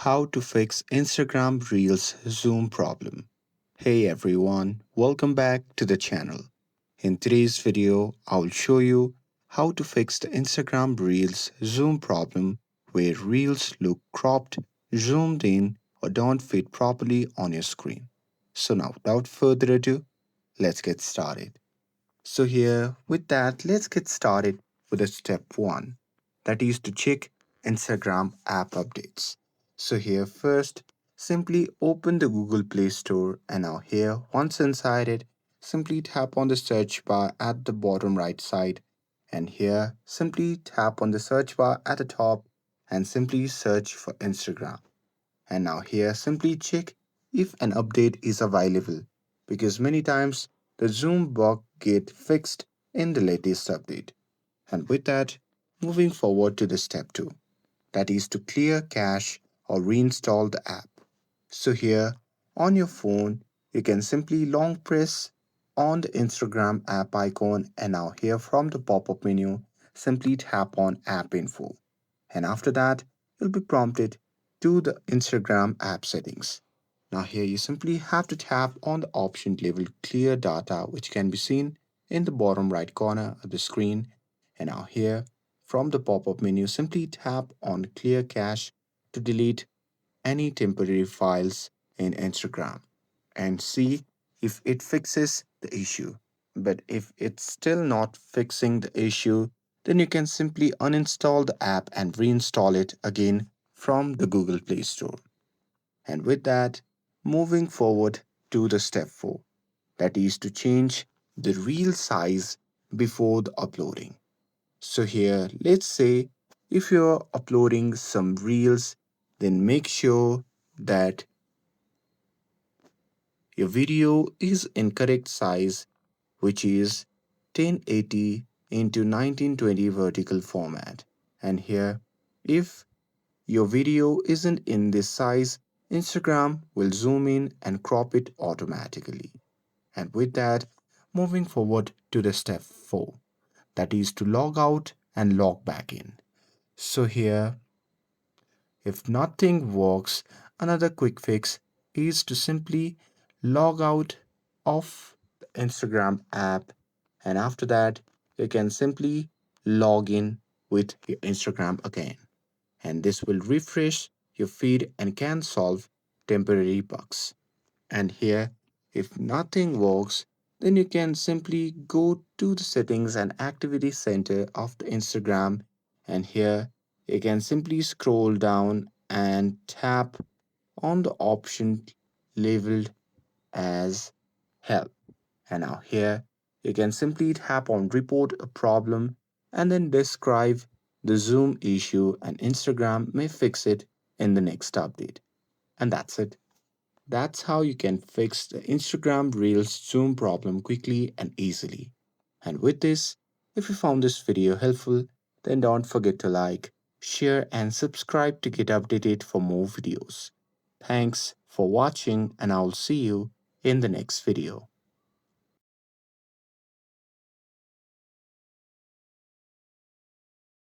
How to fix Instagram Reels zoom problem. Hey everyone, welcome back to the channel. In today's video, I'll show you how to fix the Instagram Reels zoom problem where Reels look cropped, zoomed in, or don't fit properly on your screen. So now, without further ado, let's get started. So here, with that, let's get started with the step 1, that is to check Instagram app updates. So here first, simply open the Google Play Store and now here, once inside it, simply tap on the search bar at the bottom right side and here simply tap on the search bar at the top and simply search for Instagram. And now here simply check if an update is available because many times the zoom bug get fixed in the latest update. And with that, moving forward to the step 2, that is to clear cache or reinstall the app. So here on your phone, you can simply long press on the Instagram app icon and now here from the pop-up menu, simply tap on app info. And after that, you'll be prompted to the Instagram app settings. Now here you simply have to tap on the option labeled clear data which can be seen in the bottom right corner of the screen. And now here from the pop-up menu simply tap on clear cache to delete any temporary files in Instagram and see if it fixes the issue. But if it's still not fixing the issue, then you can simply uninstall the app and reinstall it again from the Google Play Store. And with that, moving forward to the step 4, that is to change the reel size before the uploading. So here, let's say if you're uploading some reels, then make sure that your video is in correct size, which is 1080 into 1920 vertical format. And here, if your video isn't in this size, Instagram will zoom in and crop it automatically. And with that, moving forward to the step 4, that is to log out and log back in. So here, if nothing works, another quick fix is to simply log out of the Instagram app and after that you can simply log in with your Instagram again. And this will refresh your feed and can solve temporary bugs. And here, if nothing works, then you can simply go to the settings and activity center of the Instagram. And here, you can simply scroll down and tap on the option labeled as help. And now here, you can simply tap on report a problem and then describe the Zoom issue, and Instagram may fix it in the next update. And that's it. That's how you can fix the Instagram Reels zoom problem quickly and easily. And with this, if you found this video helpful, then don't forget to like, share, and subscribe to get updated for more videos. Thanks for watching, and I'll see you in the next video.